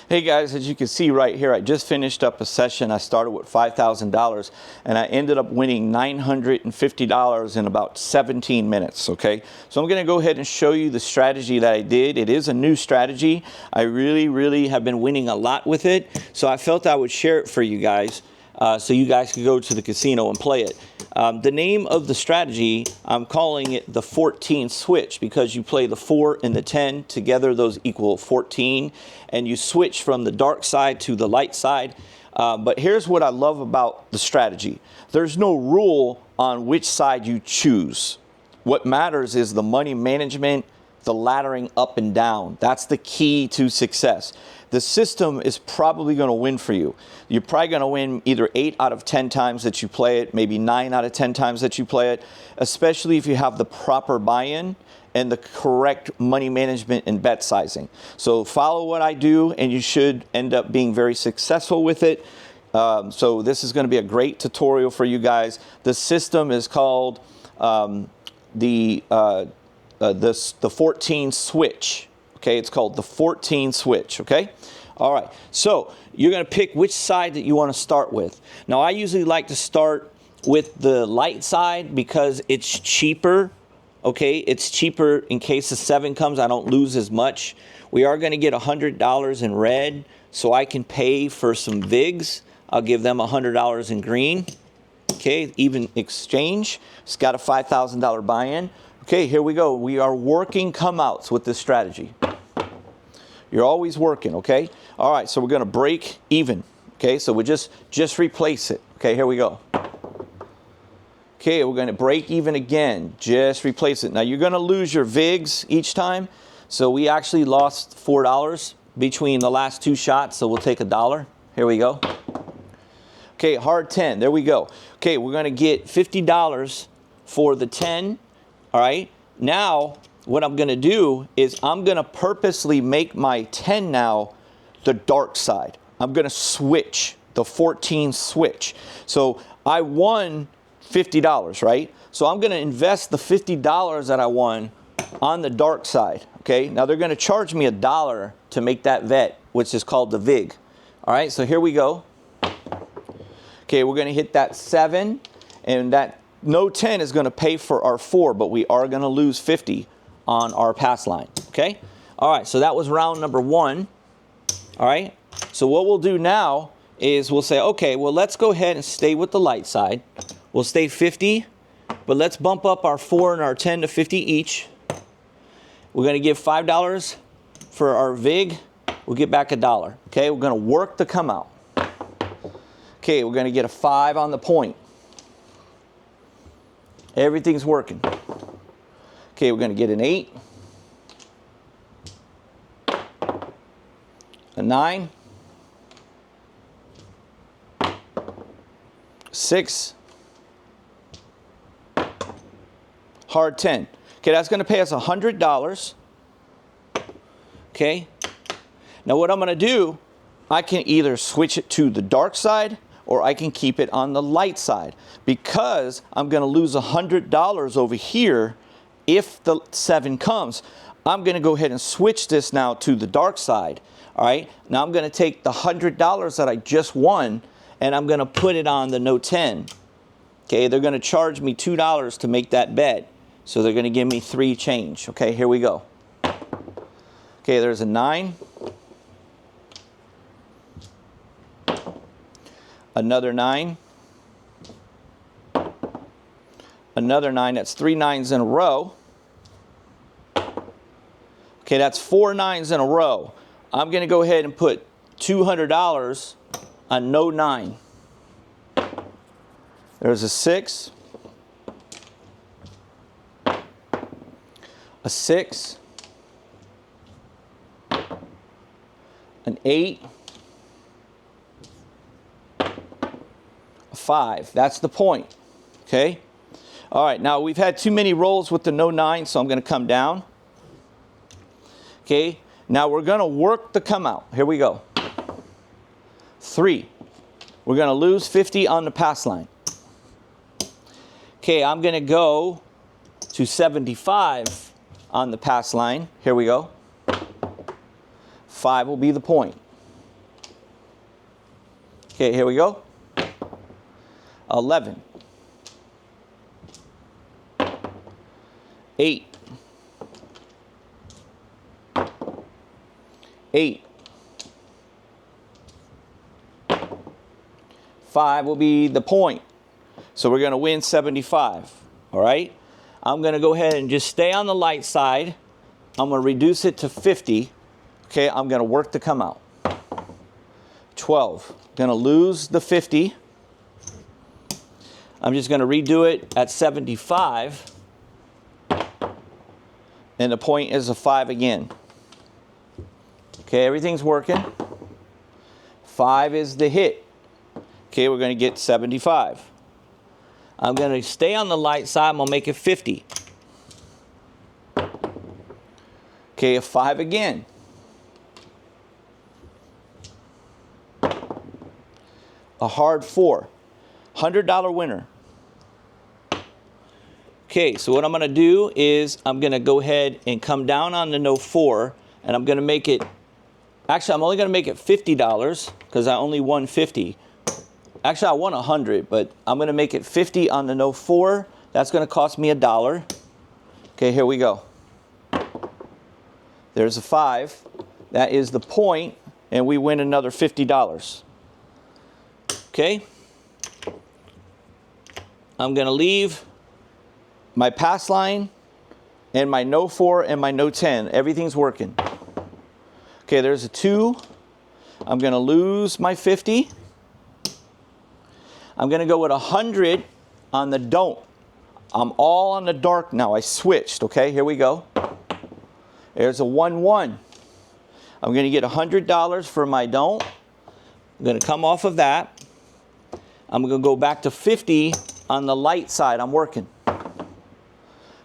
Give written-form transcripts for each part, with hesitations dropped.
Hey guys, as you can see right here, I just finished up a session. I started with $5,000 and I ended up winning $950 in about 17 minutes, okay? So I'm gonna go ahead and show you the strategy that I did. It is a new strategy. I really have been winning a lot with it. So I felt I would share it for you guys so you guys could go to the casino and play it. The name of the strategy, I'm calling it the 14 switch because you play the 4 and the 10 together, those equal 14, and you switch from the dark side to the light side. But here's what I love about the strategy. There's no rule on which side you choose. What matters is the money management, the laddering up and down. That's the key to success. The system is probably going to win for you. You're probably going to win either 8 out of 10 times that you play it, maybe 9 out of 10 times that you play it, especially if you have the proper buy-in and the correct money management and bet sizing. So follow what I do and you should end up being very successful with it. So this is going to be a great tutorial for you guys. The system is called the 14 switch. Okay, it's called the 14 switch, okay? All right, so you're gonna pick which side that you wanna start with. Now, I usually like to start with the light side because it's cheaper, okay? It's cheaper in case the 7 comes, I don't lose as much. We are gonna get $100 in red, so I can pay for some VIGs. I'll give them $100 in green, okay? Even exchange, it's got a $5,000 buy-in. Okay, here we go. We are working come outs with this strategy. You're always working, okay? All right, so we're gonna break even, okay? So we just replace it. Okay, here we go. Okay, we're gonna break even again, just replace it. Now you're gonna lose your VIGs each time. So we actually lost $4 between the last 2 shots, so we'll take $1. Here we go. Okay, hard 10, there we go. Okay, we're gonna get $50 for the 10, all right? Now, what I'm gonna do is I'm gonna purposely make my 10 now the dark side. I'm gonna switch, the 14 switch. So I won $50, right? So I'm gonna invest the $50 that I won on the dark side, okay? Now they're gonna charge me $1 to make that bet, which is called the VIG. All right, so here we go. Okay, we're gonna hit that 7, and that no 10 is gonna pay for our 4, but we are gonna lose 50 on our pass line, okay? All right, so that was round number 1, all right? So what we'll do now is we'll say, okay, well, let's go ahead and stay with the light side. We'll stay 50, but let's bump up our 4 and our 10 to 50 each. We're gonna give $5 for our VIG. We'll get back $1, okay? We're gonna work the come out. Okay, we're gonna get a 5 on the point. Everything's working. Okay, we're gonna get an 8, a 9, 6, hard 10. Okay, that's gonna pay us $100. Okay, now what I'm gonna do, I can either switch it to the dark side or I can keep it on the light side because I'm gonna lose $100 over here if the 7 comes. I'm gonna go ahead and switch this now to the dark side, all right? Now I'm gonna take the $100 that I just won and I'm gonna put it on the no 10. Okay, they're gonna charge me $2 to make that bet. So they're gonna give me 3 change. Okay, here we go. Okay, there's a 9. Another 9. Another 9, that's 3 9s in a row. Okay, that's 4 9s in a row. I'm gonna go ahead and put $200 on no 9. There's a 6, a 6, an 8, a 5. That's the point, okay? All right, now we've had too many rolls with the no 9, so I'm gonna come down. Okay, now we're gonna work the come out. Here we go. 3. We're gonna lose 50 on the pass line. Okay, I'm gonna go to 75 on the pass line. Here we go. 5 will be the point. Okay, here we go. 11. 8. 8. 5 will be the point. So we're going to win 75. All right. I'm going to go ahead and just stay on the light side. I'm going to reduce it to 50. Okay, I'm going to work to come out. 12. Going to lose the 50. I'm just going to redo it at 75. And the point is a 5 again. Okay, everything's working. 5 is the hit. Okay, we're going to get 75. I'm going to stay on the light side. I'm going to make it 50. Okay, a 5 again. A hard 4. $100 winner. Okay, so what I'm going to do is I'm going to go ahead and come down on the no 4, and I'm going to make it, actually I'm only going to make it $50 because I only won 50. Actually I won 100, but I'm going to make it 50 on the no 4. That's going to cost me $1. Okay, here we go. There's a 5. That is the point, and we win another $50. Okay. I'm going to leave my pass line and my no 4 and my no 10. Everything's working. Okay, there's a 2. I'm going to lose my 50. I'm going to go with 100 on the don't. I'm all on the dark now. I switched. Okay, here we go. There's a 1-1. I'm going to get $100 for my don't. I'm going to come off of that. I'm going to go back to 50 on the light side. I'm working.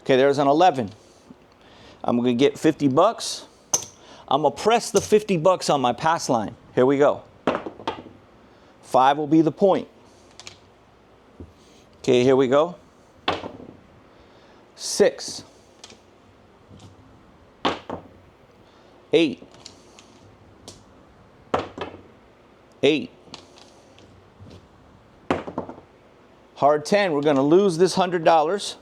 Okay, there's an 11. I'm going to get 50 bucks. I'm going to press the 50 bucks on my pass line. Here we go. 5 will be the point. Okay, here we go. 6. 8. 8. Hard 10. We're going to lose this $100.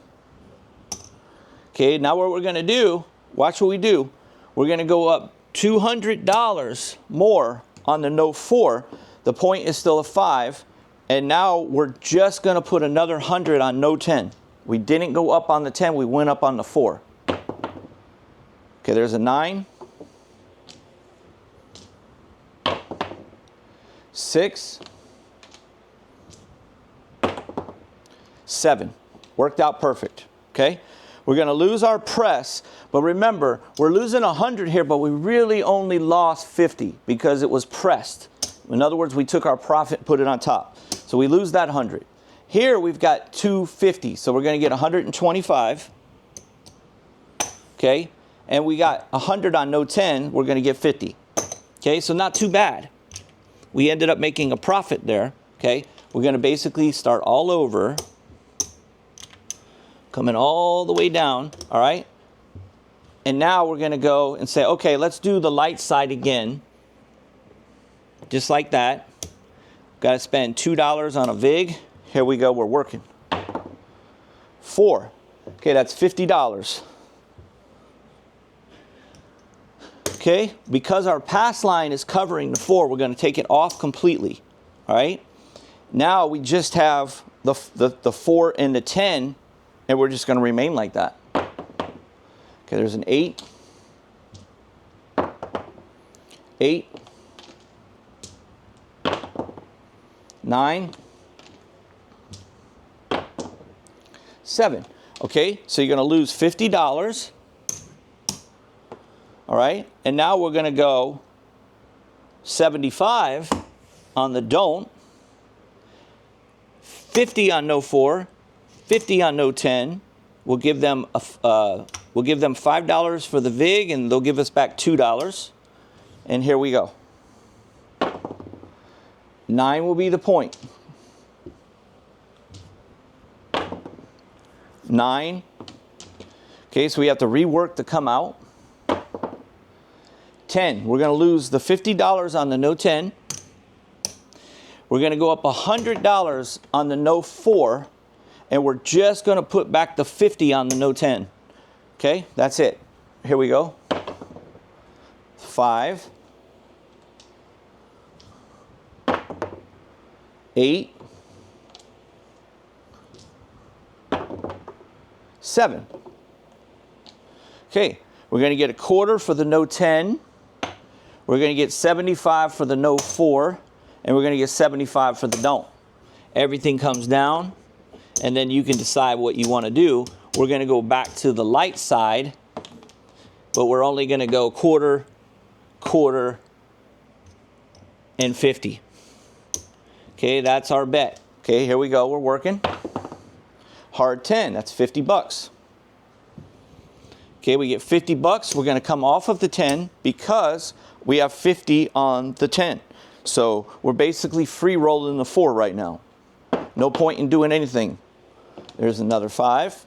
Okay, now what we're going to do, watch what we do. We're going to go up $200 more on the no 4. The point is still a 5. And now we're just going to put another 100 on no 10. We didn't go up on the 10. We went up on the 4. Okay, there's a 9. 6. 7. Worked out perfect. Okay? We're going to lose our press, but remember, we're losing 100 here, but we really only lost 50 because it was pressed. In other words, we took our profit and put it on top. So we lose that 100. Here we've got 250, so we're going to get 125. Okay? And we got 100 on no 10, we're going to get 50. Okay? So not too bad. We ended up making a profit there. Okay? We're going to basically start all over. Coming all the way down, all right? And now we're going to go and say, okay, let's do the light side again. Just like that. Got to spend $2 on a VIG. Here we go, we're working. 4. Okay, that's $50. Okay, because our pass line is covering the 4, we're going to take it off completely, all right? Now we just have the 4 and the 10, and we're just going to remain like that. Okay, there's an 8. 8. 9. 7. Okay, so you're going to lose $50. All right, and now we're going to go 75 on the don't, 50 on no 4, 50 on no 10. We'll give them $5 for the VIG, and they'll give us back $2. And here we go. 9 will be the point. 9. Okay, so we have to rework to come out. 10. We're going to lose the $50 on the no 10. We're going to go up $100 on the no 4, and we're just going to put back the 50 on the no 10. Okay, that's it. Here we go. 5, 8, 7. Okay, we're going to get a quarter for the no 10. We're going to get 75 for the no 4. And we're going to get 75 for the don't. Everything comes down. And then you can decide what you want to do. We're going to go back to the light side. But we're only going to go quarter, quarter, and 50. Okay, that's our bet. Okay, here we go. We're working. Hard 10. That's 50 bucks. Okay, we get 50 bucks. We're going to come off of the 10 because we have 50 on the 10. So we're basically free rolling the 4 right now. No point in doing anything. There's another 5.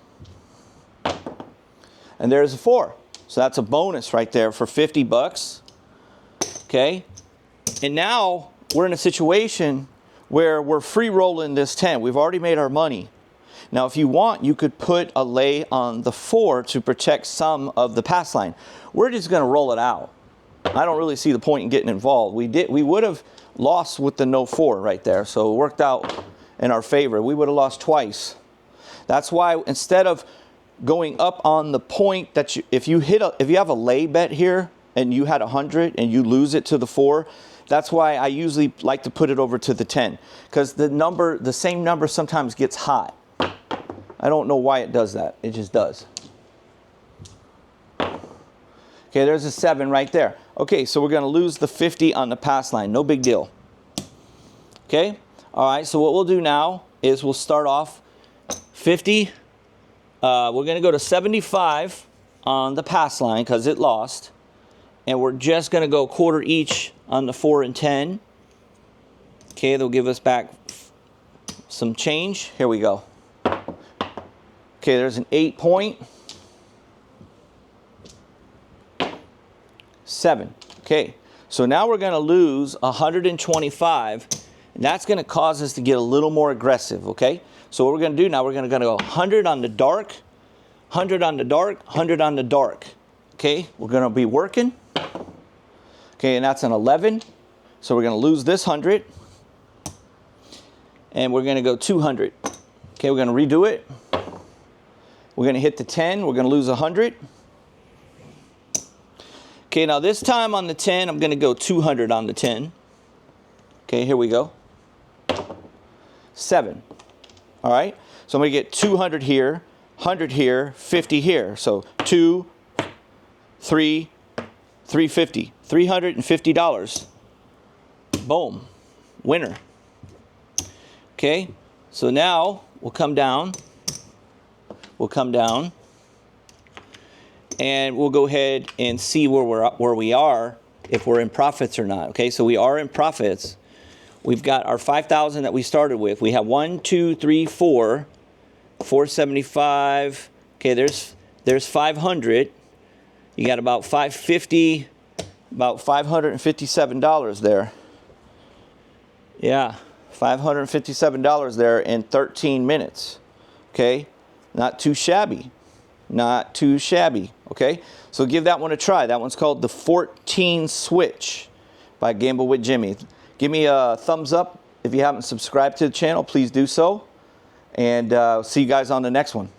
And there's a 4. So that's a bonus right there for 50 bucks. Okay. And now we're in a situation where we're free rolling this 10. We've already made our money. Now, if you want, you could put a lay on the 4 to protect some of the pass line. We're just going to roll it out. I don't really see the point in getting involved. We would have lost with the no 4 right there, so it worked out in our favor. We would have lost twice. That's why instead of going up on the point that if you have a lay bet here and you had 100 and you lose it to the 4, that's why I usually like to put it over to the 10, because the same number sometimes gets hot. I don't know why it does that. It just does. Okay, there's a 7 right there. Okay, so we're going to lose the 50 on the pass line. No big deal. Okay, all right, so what we'll do now is we'll start off 50. We're going to go to 75 on the pass line because it lost. And we're just going to go quarter each on the 4 and 10. Okay, they'll give us back some change. Here we go. Okay, there's an 8 point. 7. Okay, so now we're going to lose 125, and that's going to cause us to get a little more aggressive, okay? So what we're going to do now, we're going to go 100 on the dark, 100 on the dark, 100 on the dark. Okay, we're going to be working. Okay, and that's an 11. So we're going to lose this 100. And we're going to go 200. Okay, we're going to redo it. We're going to hit the 10. We're going to lose 100. Okay, now this time on the 10, I'm going to go 200 on the 10. Okay, here we go. 7. All right, so I'm going to get 200 here, 100 here, 50 here. So 2, 3, 350, $350. Boom, winner. Okay, so now we'll come down. And we'll go ahead and see where we are, if we're in profits or not. Okay, so we are in profits. We've got our 5,000 that we started with. We have 1, 2, 3, 4, 475. Okay, there's 500. You got about 550, about $557 there. Yeah, $557 there in 13 minutes. Okay, not too shabby. Not too shabby, okay? So give that one a try. That one's called the 14 Switch by Gamble with Jimmy. Give me a thumbs up. If you haven't subscribed to the channel, please do so. And see you guys on the next one.